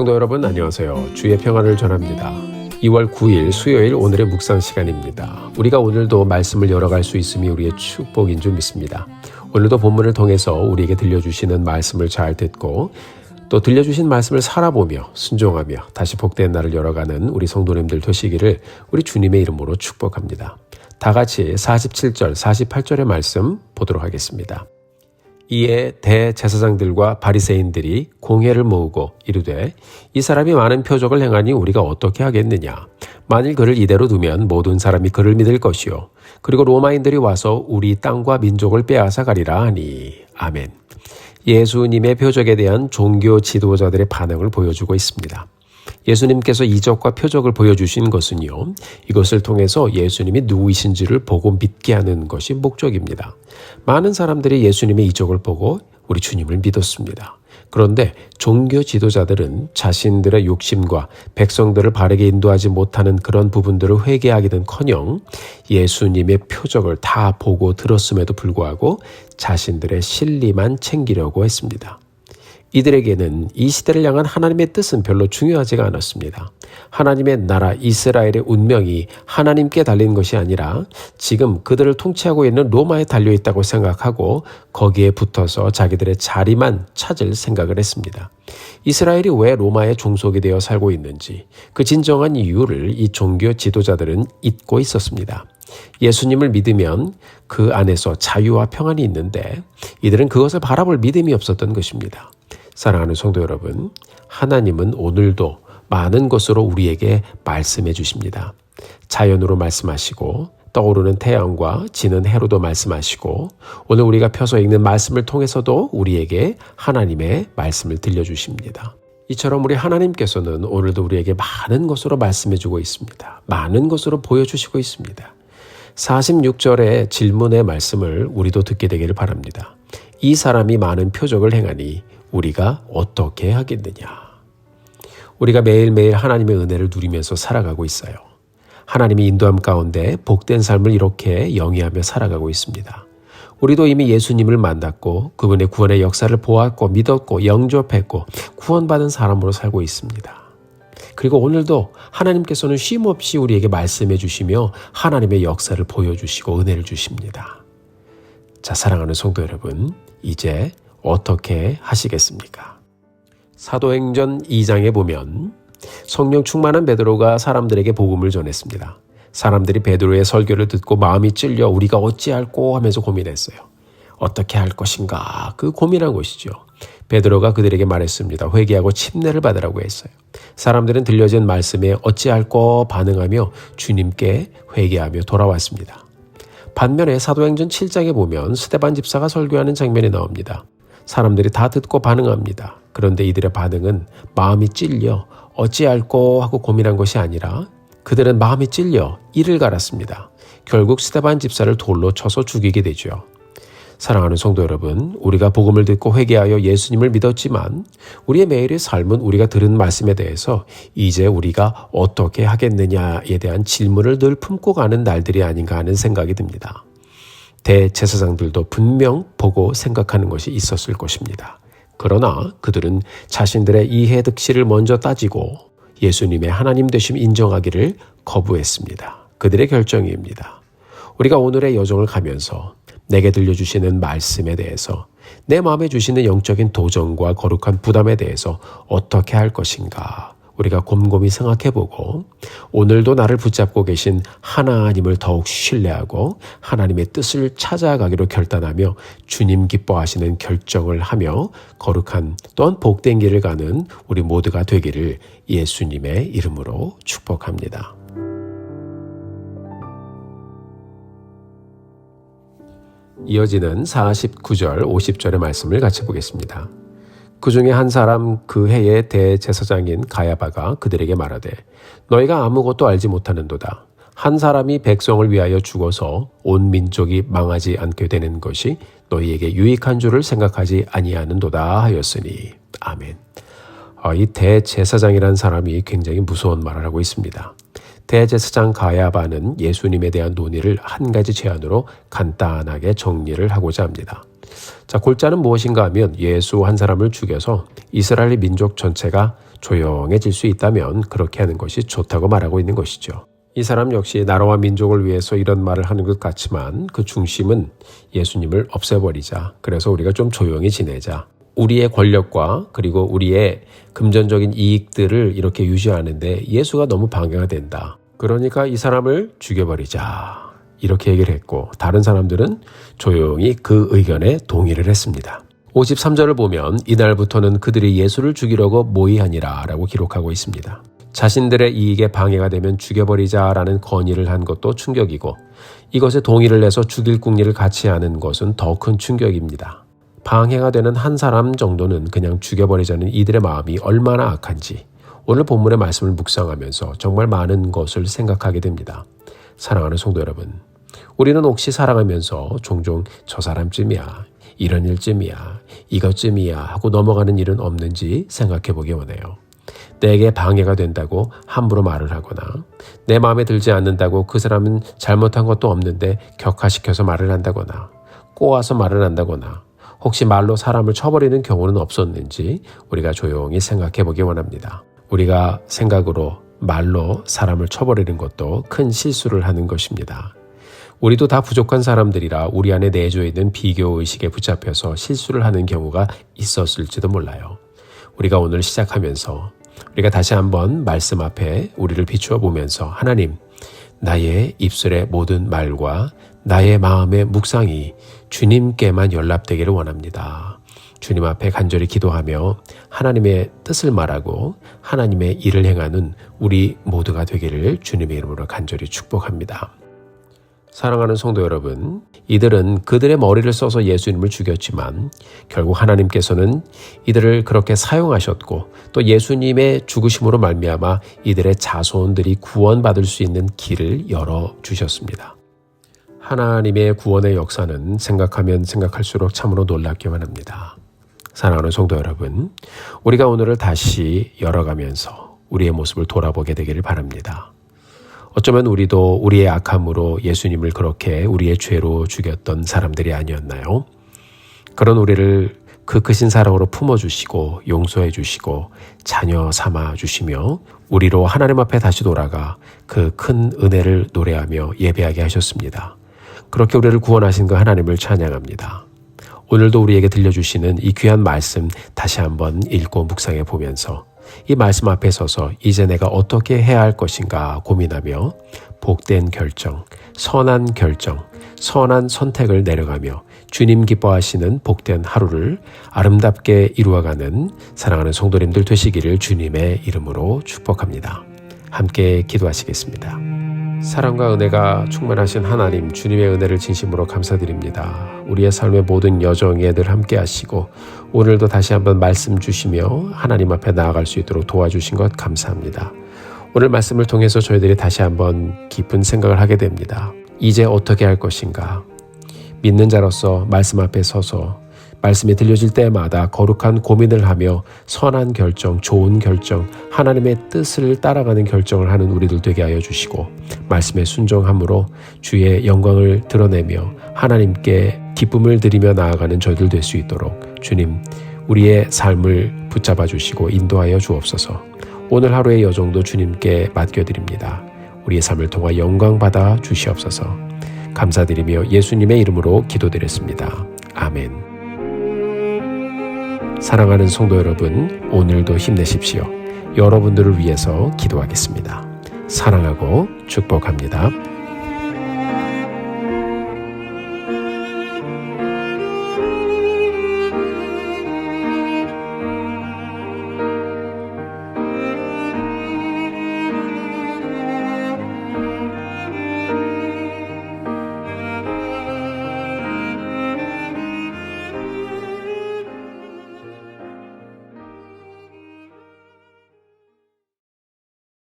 성도 여러분 안녕하세요. 주의 평안을 전합니다. 2월 9일 수요일 오늘의 묵상 시간입니다. 우리가 오늘도 말씀을 열어갈 수 있음이 우리의 축복인 줄 믿습니다. 오늘도 본문을 통해서 우리에게 들려주시는 말씀을 잘 듣고 또 들려주신 말씀을 살아보며 순종하며 다시 복된 날을 열어가는 우리 성도님들 되시기를 우리 주님의 이름으로 축복합니다. 다 같이 47절, 48절의 말씀 보도록 하겠습니다. 이에 대제사장들과 바리새인들이 공회를 모으고 이르되 이 사람이 많은 표적을 행하니 우리가 어떻게 하겠느냐. 만일 그를 이대로 두면 모든 사람이 그를 믿을 것이요 그리고 로마인들이 와서 우리 땅과 민족을 빼앗아 가리라 하니. 아멘. 예수님의 표적에 대한 종교 지도자들의 반응을 보여주고 있습니다. 예수님께서 이적과 표적을 보여주신 것은요, 이것을 통해서 예수님이 누구이신지를 보고 믿게 하는 것이 목적입니다. 많은 사람들이 예수님의 이적을 보고 우리 주님을 믿었습니다. 그런데 종교 지도자들은 자신들의 욕심과 백성들을 바르게 인도하지 못하는 그런 부분들을 회개하기는커녕 예수님의 표적을 다 보고 들었음에도 불구하고 자신들의 실리만 챙기려고 했습니다. 이들에게는 이 시대를 향한 하나님의 뜻은 별로 중요하지가 않았습니다. 하나님의 나라 이스라엘의 운명이 하나님께 달린 것이 아니라 지금 그들을 통치하고 있는 로마에 달려있다고 생각하고 거기에 붙어서 자기들의 자리만 찾을 생각을 했습니다. 이스라엘이 왜 로마의 종속이 되어 살고 있는지 그 진정한 이유를 이 종교 지도자들은 잊고 있었습니다. 예수님을 믿으면 그 안에서 자유와 평안이 있는데 이들은 그것을 바라볼 믿음이 없었던 것입니다. 사랑하는 성도 여러분, 하나님은 오늘도 많은 것으로 우리에게 말씀해 주십니다. 자연으로 말씀하시고 떠오르는 태양과 지는 해로도 말씀하시고 오늘 우리가 펴서 읽는 말씀을 통해서도 우리에게 하나님의 말씀을 들려주십니다. 이처럼 우리 하나님께서는 오늘도 우리에게 많은 것으로 말씀해 주고 있습니다. 많은 것으로 보여주시고 있습니다. 46절의 질문의 말씀을 우리도 듣게 되기를 바랍니다. 이 사람이 많은 표적을 행하니 우리가 어떻게 하겠느냐. 우리가 매일매일 하나님의 은혜를 누리면서 살아가고 있어요. 하나님의 인도함 가운데 복된 삶을 이렇게 영위하며 살아가고 있습니다. 우리도 이미 예수님을 만났고 그분의 구원의 역사를 보았고 믿었고 영접했고 구원받은 사람으로 살고 있습니다. 그리고 오늘도 하나님께서는 쉼없이 우리에게 말씀해 주시며 하나님의 역사를 보여주시고 은혜를 주십니다. 자, 사랑하는 성도 여러분, 이제 어떻게 하시겠습니까? 사도행전 2장에 보면 성령 충만한 베드로가 사람들에게 복음을 전했습니다. 사람들이 베드로의 설교를 듣고 마음이 찔려 우리가 어찌할꼬 하면서 고민했어요. 어떻게 할 것인가 그 고민한 것이죠. 베드로가 그들에게 말했습니다. 회개하고 침례를 받으라고 했어요. 사람들은 들려진 말씀에 어찌할꼬 반응하며 주님께 회개하며 돌아왔습니다. 반면에 사도행전 7장에 보면 스데반 집사가 설교하는 장면이 나옵니다. 사람들이 다 듣고 반응합니다. 그런데 이들의 반응은 마음이 찔려 어찌할꼬 하고 고민한 것이 아니라 그들은 마음이 찔려 이를 갈았습니다. 결국 스데반 집사를 돌로 쳐서 죽이게 되죠. 사랑하는 성도 여러분, 우리가 복음을 듣고 회개하여 예수님을 믿었지만 우리의 매일의 삶은 우리가 들은 말씀에 대해서 이제 우리가 어떻게 하겠느냐에 대한 질문을 늘 품고 가는 날들이 아닌가 하는 생각이 듭니다. 대제사장들도 분명 보고 생각하는 것이 있었을 것입니다. 그러나 그들은 자신들의 이해 득실을 먼저 따지고 예수님의 하나님 되심 인정하기를 거부했습니다. 그들의 결정입니다. 우리가 오늘의 여정을 가면서 내게 들려주시는 말씀에 대해서 내 마음에 주시는 영적인 도전과 거룩한 부담에 대해서 어떻게 할 것인가 우리가 곰곰이 생각해보고 오늘도 나를 붙잡고 계신 하나님을 더욱 신뢰하고 하나님의 뜻을 찾아가기로 결단하며 주님 기뻐하시는 결정을 하며 거룩한 또한 복된 길을 가는 우리 모두가 되기를 예수님의 이름으로 축복합니다. 이어지는 49절, 50절의 말씀을 같이 보겠습니다. 그 중에 한 사람 그 해의 대제사장인 가야바가 그들에게 말하되 너희가 아무것도 알지 못하는도다. 한 사람이 백성을 위하여 죽어서 온 민족이 망하지 않게 되는 것이 너희에게 유익한 줄을 생각하지 아니하는도다 하였으니. 아멘. 이 대제사장이라는 사람이 굉장히 무서운 말을 하고 있습니다. 대제사장 가야바는 예수님에 대한 논의를 한 가지 제안으로 간단하게 정리를 하고자 합니다. 자, 골자는 무엇인가 하면 예수 한 사람을 죽여서 이스라엘 민족 전체가 조용해질 수 있다면 그렇게 하는 것이 좋다고 말하고 있는 것이죠. 이 사람 역시 나라와 민족을 위해서 이런 말을 하는 것 같지만 그 중심은 예수님을 없애버리자. 그래서 우리가 좀 조용히 지내자. 우리의 권력과 그리고 우리의 금전적인 이익들을 이렇게 유지하는데 예수가 너무 방해가 된다. 그러니까 이 사람을 죽여버리자. 이렇게 얘기를 했고 다른 사람들은 조용히 그 의견에 동의를 했습니다. 53절을 보면 이날부터는 그들이 예수를 죽이려고 모의하니라 라고 기록하고 있습니다. 자신들의 이익에 방해가 되면 죽여버리자라는 건의를 한 것도 충격이고 이것에 동의를 해서 죽일 궁리를 같이 하는 것은 더 큰 충격입니다. 방해가 되는 한 사람 정도는 그냥 죽여버리자는 이들의 마음이 얼마나 악한지 오늘 본문의 말씀을 묵상하면서 정말 많은 것을 생각하게 됩니다. 사랑하는 성도 여러분, 우리는 혹시 살아가면서 종종 저 사람쯤이야, 이런 일쯤이야, 이것쯤이야 하고 넘어가는 일은 없는지 생각해 보기 원해요. 내게 방해가 된다고 함부로 말을 하거나 내 마음에 들지 않는다고 그 사람은 잘못한 것도 없는데 격화시켜서 말을 한다거나 꼬아서 말을 한다거나 혹시 말로 사람을 쳐버리는 경우는 없었는지 우리가 조용히 생각해 보기 원합니다. 우리가 생각으로 말로 사람을 쳐버리는 것도 큰 실수를 하는 것입니다. 우리도 다 부족한 사람들이라 우리 안에 내주어 있는 비교의식에 붙잡혀서 실수를 하는 경우가 있었을지도 몰라요. 우리가 오늘 시작하면서 우리가 다시 한번 말씀 앞에 우리를 비추어 보면서 하나님, 나의 입술의 모든 말과 나의 마음의 묵상이 주님께만 연락되기를 원합니다. 주님 앞에 간절히 기도하며 하나님의 뜻을 말하고 하나님의 일을 행하는 우리 모두가 되기를 주님의 이름으로 간절히 축복합니다. 사랑하는 성도 여러분, 이들은 그들의 머리를 써서 예수님을 죽였지만 결국 하나님께서는 이들을 그렇게 사용하셨고 또 예수님의 죽으심으로 말미암아 이들의 자손들이 구원받을 수 있는 길을 열어주셨습니다. 하나님의 구원의 역사는 생각하면 생각할수록 참으로 놀랍기만 합니다. 사랑하는 성도 여러분, 우리가 오늘을 다시 열어가면서 우리의 모습을 돌아보게 되기를 바랍니다. 어쩌면 우리도 우리의 악함으로 예수님을 그렇게 우리의 죄로 죽였던 사람들이 아니었나요? 그런 우리를 그 크신 사랑으로 품어주시고 용서해 주시고 자녀 삼아 주시며 우리로 하나님 앞에 다시 돌아가 그 큰 은혜를 노래하며 예배하게 하셨습니다. 그렇게 우리를 구원하신 그 하나님을 찬양합니다. 오늘도 우리에게 들려주시는 이 귀한 말씀 다시 한번 읽고 묵상해 보면서 이 말씀 앞에 서서 이제 내가 어떻게 해야 할 것인가 고민하며 복된 결정, 선한 선택을 내려가며 주님 기뻐하시는 복된 하루를 아름답게 이루어가는 사랑하는 성도님들 되시기를 주님의 이름으로 축복합니다. 함께 기도하시겠습니다. 사랑과 은혜가 충만하신 하나님, 주님의 은혜를 진심으로 감사드립니다. 우리의 삶의 모든 여정에 늘 함께 하시고 오늘도 다시 한번 말씀 주시며 하나님 앞에 나아갈 수 있도록 도와주신 것 감사합니다. 오늘 말씀을 통해서 저희들이 다시 한번 깊은 생각을 하게 됩니다. 이제 어떻게 할 것인가? 믿는 자로서 말씀 앞에 서서 말씀이 들려질 때마다 거룩한 고민을 하며 선한 결정, 좋은 결정, 하나님의 뜻을 따라가는 결정을 하는 우리들 되게 하여 주시고 말씀에 순종함으로 주의 영광을 드러내며 하나님께 기쁨을 드리며 나아가는 저희들 될 수 있도록 주님, 우리의 삶을 붙잡아 주시고 인도하여 주옵소서. 오늘 하루의 여정도 주님께 맡겨드립니다. 우리의 삶을 통하 영광 받아 주시옵소서. 감사드리며 예수님의 이름으로 기도드렸습니다. 아멘. 사랑하는 성도 여러분, 오늘도 힘내십시오. 여러분들을 위해서 기도하겠습니다. 사랑하고 축복합니다.